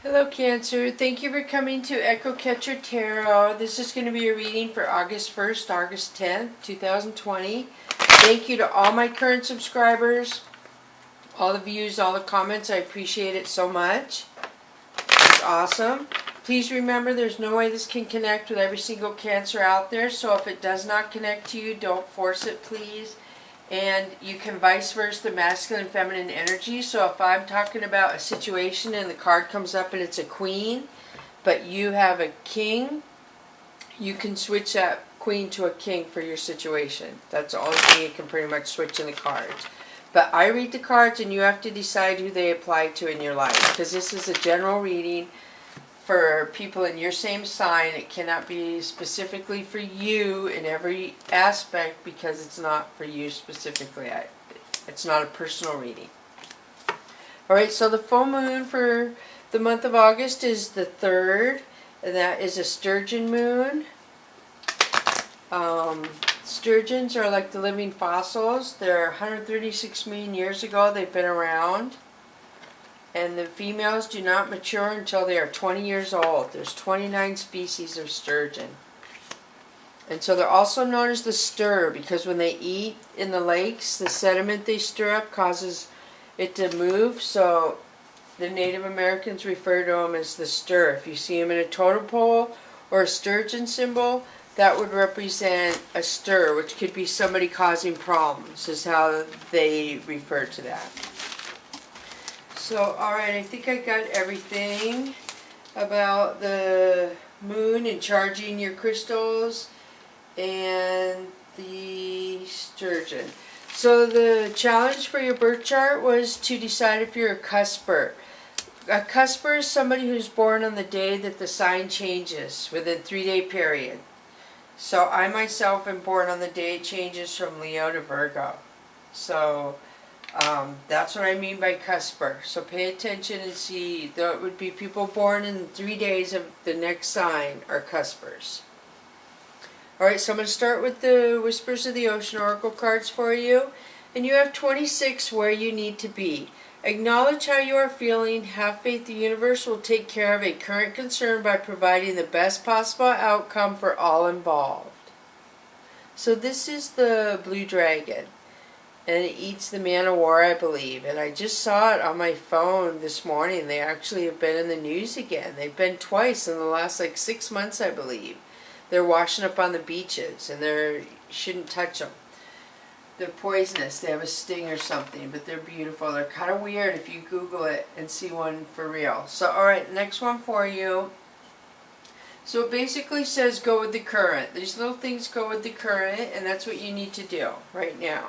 Hello Cancer, thank you for coming to Echo Catcher Tarot. This is going to be a reading for August 1st, August 10th, 2020. Thank you to all my current subscribers, all the views, all the comments. I appreciate it so much. It's awesome. Please remember there's no way this can connect with every single Cancer out there, so if it does not connect to you, don't force it, please. And you can vice versa the masculine and feminine energy. So if I'm talking about a situation and the card comes up and it's a queen, but you have a king, you can switch that queen to a king for your situation. That's the only thing you can pretty much switch in the cards. But I read the cards and you have to decide who they apply to in your life, because this is a general reading for people in your same sign. It cannot be specifically for you in every aspect because it's not for you specifically. It's not a personal reading. Alright, so the full moon for the month of August is the 3rd, and that is a Sturgeon moon. Sturgeons are like the living fossils. They're 136 million years ago. They've been around. And the females do not mature until they are 20 years old. There's 29 species of sturgeon. And so they're also known as the stir because when they eat in the lakes, the sediment they stir up causes it to move. So the Native Americans refer to them as the stir. If you see them in a totem pole or a sturgeon symbol, that would represent a stir, which could be somebody causing problems, is how they refer to that. So, alright, I think I got everything about the moon and charging your crystals and the sturgeon. So the challenge for your birth chart was to decide if you're a cusper. A cusper is somebody who's born on the day that the sign changes, within a 3-day period. So I myself am born on the day it changes from Leo to Virgo. So that's what I mean by cusper. So pay attention and see. That would be people born in 3 days of the next sign are cuspers. Alright, so I'm going to start with the Whispers of the Ocean Oracle cards for you. And you have 26 where you need to be. Acknowledge how you are feeling. Have faith the universe will take care of a current concern by providing the best possible outcome for all involved. So this is the blue dragon. And it eats the man of war, I believe. And I just saw it on my phone this morning. They actually have been in the news again. They've been twice in the last 6 months, I believe. They're washing up on the beaches, and you shouldn't touch them. They're poisonous. They have a sting or something, but they're beautiful. They're kind of weird if you Google it and see one for real. So, alright, next one for you. So it basically says go with the current. These little things go with the current, and that's what you need to do right now.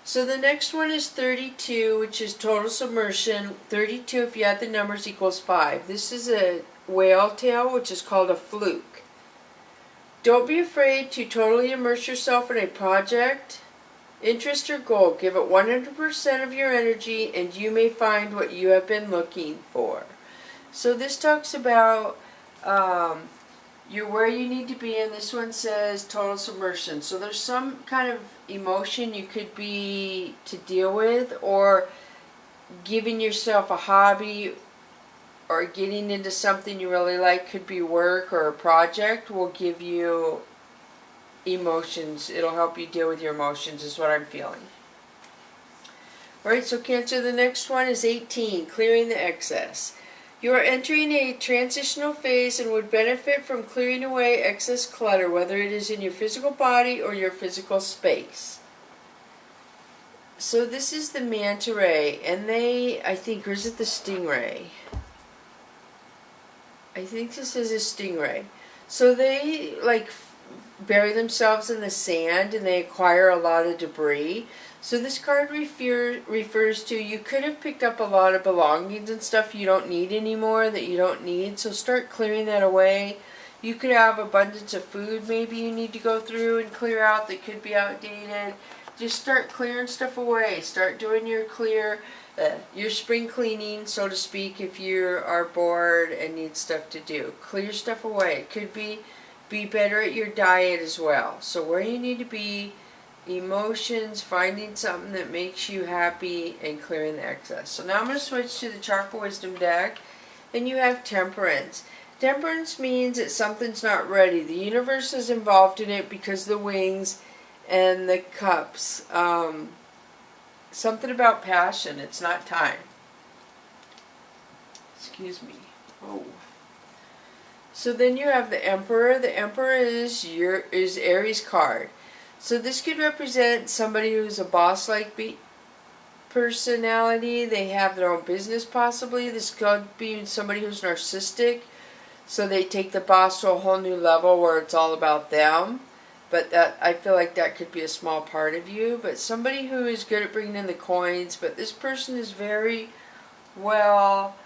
So the next one is 32, which is total submersion. 32, if you add the numbers, equals 5. This is a whale tail, which is called a fluke. Don't be afraid to totally immerse yourself in a project, interest, or goal. Give it 100% of your energy, and you may find what you have been looking for. So this talks about you're where you need to be, and this one says total submersion. So there's some kind of emotion you could be to deal with, or giving yourself a hobby or getting into something you really like. Could be work or a project will give you emotions. It'll help you deal with your emotions is what I'm feeling. Alright, so Cancer, the next one is 18, clearing the excess. You are entering a transitional phase and would benefit from clearing away excess clutter, whether it is in your physical body or your physical space. So this is the manta ray, and I think, or is it the stingray? I think this is a stingray. So they bury themselves in the sand and they acquire a lot of debris. So this card refers to you could have picked up a lot of belongings and stuff you don't need anymore, that you don't need. So start clearing that away. You could have abundance of food maybe you need to go through and clear out that could be outdated. Just start clearing stuff away. Start doing your spring cleaning, so to speak, if you are bored and need stuff to do. Clear stuff away. It could be better at your diet as well. So where you need to be, emotions, finding something that makes you happy, and clearing the excess. So now I'm going to switch to the Chakra Wisdom deck, Then you have Temperance. Temperance means that something's not ready. The universe is involved in it because the wings and the cups. Something about passion. It's not time. Excuse me. Oh. So then you have the Emperor. The Emperor is Aries card. So this could represent somebody who's a boss-like personality. They have their own business possibly. This could be somebody who's narcissistic. So they take the boss to a whole new level where it's all about them. But that, I feel like that could be a small part of you. But somebody who is good at bringing in the coins. But this person is very well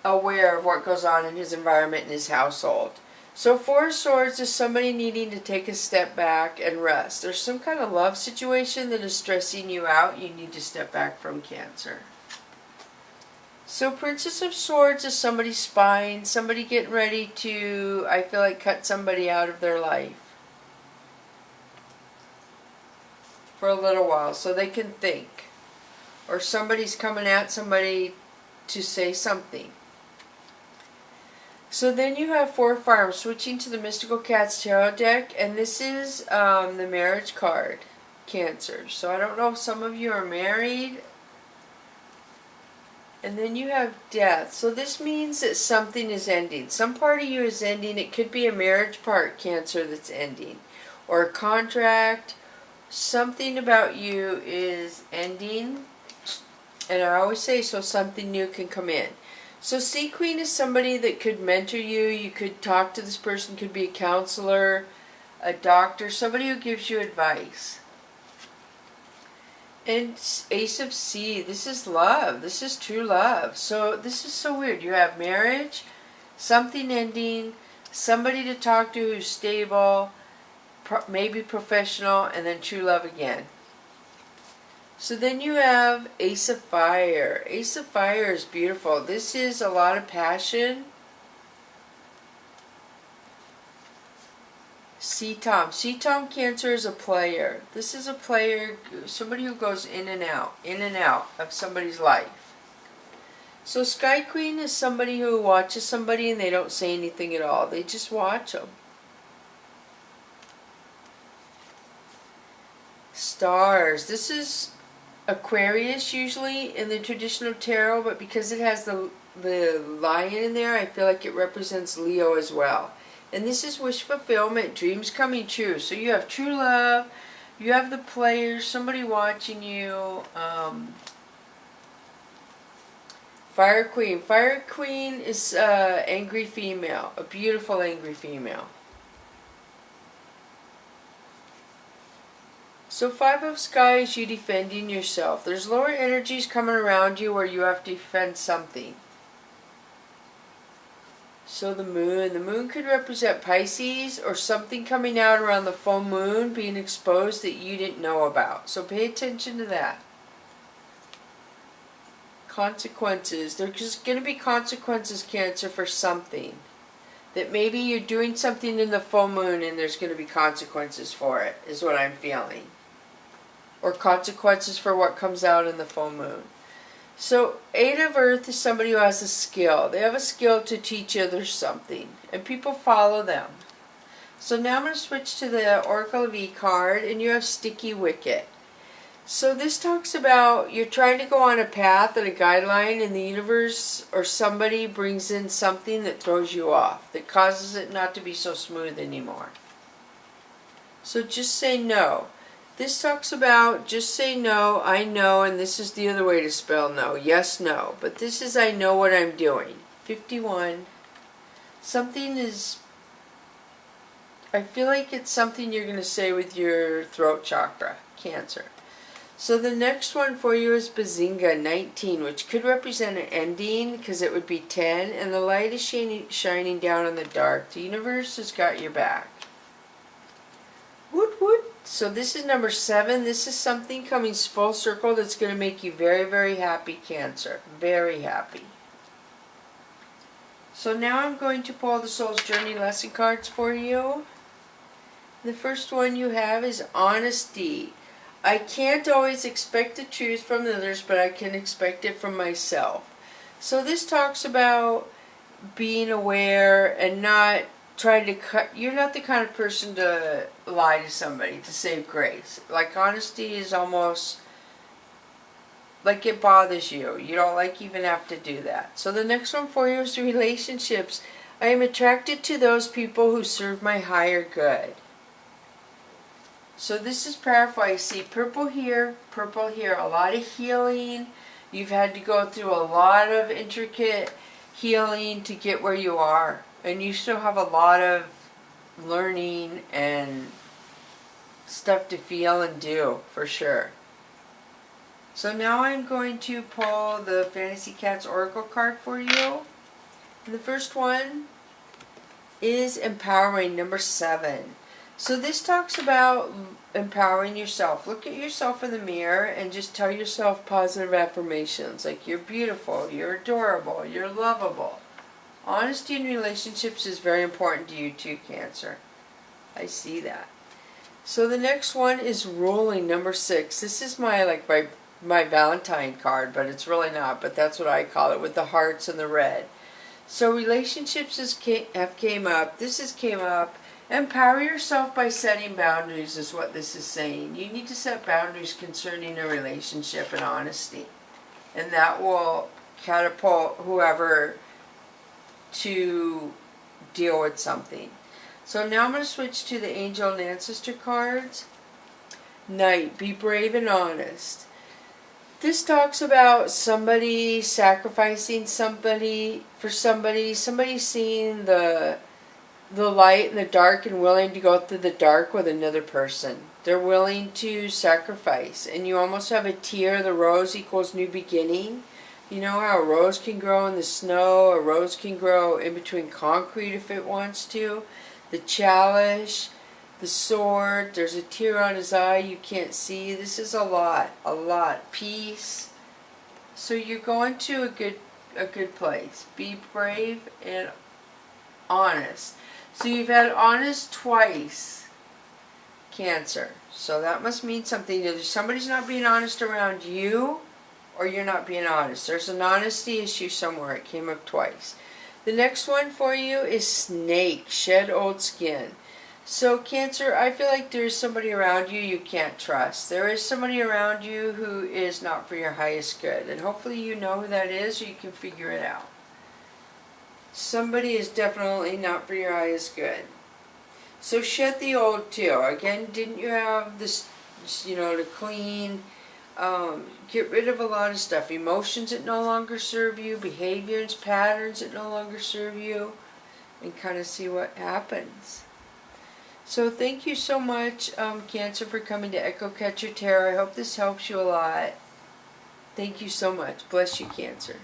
aware of what goes on in his environment and his household. So Four of Swords is somebody needing to take a step back and rest. There's some kind of love situation that is stressing you out. You need to step back from, Cancer. So Princess of Swords is somebody spying, somebody getting ready to, I feel like, cut somebody out of their life for a little while so they can think. Or somebody's coming at somebody to say something. So then you have Four of Fire. I'm switching to the Mystical Cats Tarot deck, and this is the marriage card, Cancer. So I don't know if some of you are married. And then you have Death. So this means that something is ending. Some part of you is ending. It could be a marriage part, Cancer, that's ending. Or a contract. Something about you is ending. And I always say so something new can come in. So Sea Queen is somebody that could mentor you. You could talk to this person. Could be a counselor, a doctor, somebody who gives you advice. And Ace of Sea, this is love. This is true love. So this is so weird. You have marriage, something ending, somebody to talk to who's stable, maybe professional, and then true love again. So then you have Ace of Fire. Ace of Fire is beautiful. This is a lot of passion. Sea Tom. Sea Tom, Cancer, is a player. This is a player, somebody who goes in and out of somebody's life. So Sky Queen is somebody who watches somebody and they don't say anything at all. They just watch them. Stars. This is Aquarius usually in the traditional tarot, but because it has the lion in there, I feel like it represents Leo as well. And this is wish fulfillment, dreams coming true. So you have true love, you have the players, somebody watching you. Fire Queen. Fire Queen is angry female, a beautiful angry female. So Five of Sky is you defending yourself. There's lower energies coming around you where you have to defend something. So the moon could represent Pisces or something coming out around the full moon being exposed that you didn't know about. So pay attention to that. Consequences. There's just going to be consequences, Cancer, for something. That maybe you're doing something in the full moon and there's going to be consequences for it, is what I'm feeling. Or consequences for what comes out in the full moon. So, Eight of Earth is somebody who has a skill. They have a skill to teach others something. And people follow them. So now I'm going to switch to the Oracle of E card. And you have Sticky Wicket. So this talks about you're trying to go on a path and a guideline. And the universe or somebody brings in something that throws you off. That causes it not to be so smooth anymore. So just say no. This talks about just say no, I know, and this is the other way to spell no. Yes, no. But this is I know what I'm doing. 51. Something is, I feel like it's something you're going to say with your throat chakra, Cancer. So the next one for you is Bazinga, 19, which could represent an ending because it would be 10, and the light is shining down in the dark. The universe has got your back. Woot woot. So this is number 7. This is something coming full circle that's going to make you very, very happy, Cancer. Very happy. So now I'm going to pull the Soul's Journey lesson cards for you. The first one you have is Honesty. I can't always expect the truth from others, but I can expect it from myself. So this talks about being aware and not trying to cut. You're not the kind of person to lie to somebody to save grace. Like, honesty is almost like it bothers you. You don't like even have to do that. So the next one for you is relationships. I am attracted to those people who serve my higher good. So this is powerful. I see purple here, a lot of healing. You've had to go through a lot of intricate healing to get where you are. And you still have a lot of learning and stuff to feel and do, for sure. So now I'm going to pull the Fantasy Cats Oracle card for you. And the first one is empowering, number 7. So this talks about empowering yourself. Look at yourself in the mirror and just tell yourself positive affirmations. Like, you're beautiful, you're adorable, you're lovable. Honesty in relationships is very important to you too, Cancer. I see that. So the next one is ruling, number 6. This is my Valentine card, but it's really not. But that's what I call it, with the hearts and the red. So relationships have came up. This has came up. Empower yourself by setting boundaries is what this is saying. You need to set boundaries concerning a relationship and honesty. And that will catapult whoever to deal with something. So now I'm going to switch to the Angel and Ancestor cards. Knight, be brave and honest. This talks about somebody sacrificing somebody for somebody seeing the light in the dark and willing to go through the dark with another person. They're willing to sacrifice. And you almost have a tear. The rose equals new beginning. You know how a rose can grow in the snow, a rose can grow in between concrete if it wants to. The chalice, the sword, there's a tear on his eye you can't see. This is a lot. Peace. So you're going to a good place. Be brave and honest. So you've had honest twice, Cancer. So that must mean something. Either somebody's not being honest around you, or you're not being honest. There's an honesty issue somewhere. It came up twice. The next one for you is snake, shed old skin. So Cancer, I feel like there's somebody around you you can't trust. There is somebody around you who is not for your highest good. And hopefully you know who that is, or you can figure it out. Somebody is definitely not for your highest good. So shed the old too. Again, didn't you have this, to clean, get rid of a lot of stuff. Emotions that no longer serve you, behaviors, patterns that no longer serve you, and kind of see what happens. So thank you so much, Cancer, for coming to Echo Catcher Tarot. I hope this helps you a lot. Thank you so much. Bless you, Cancer.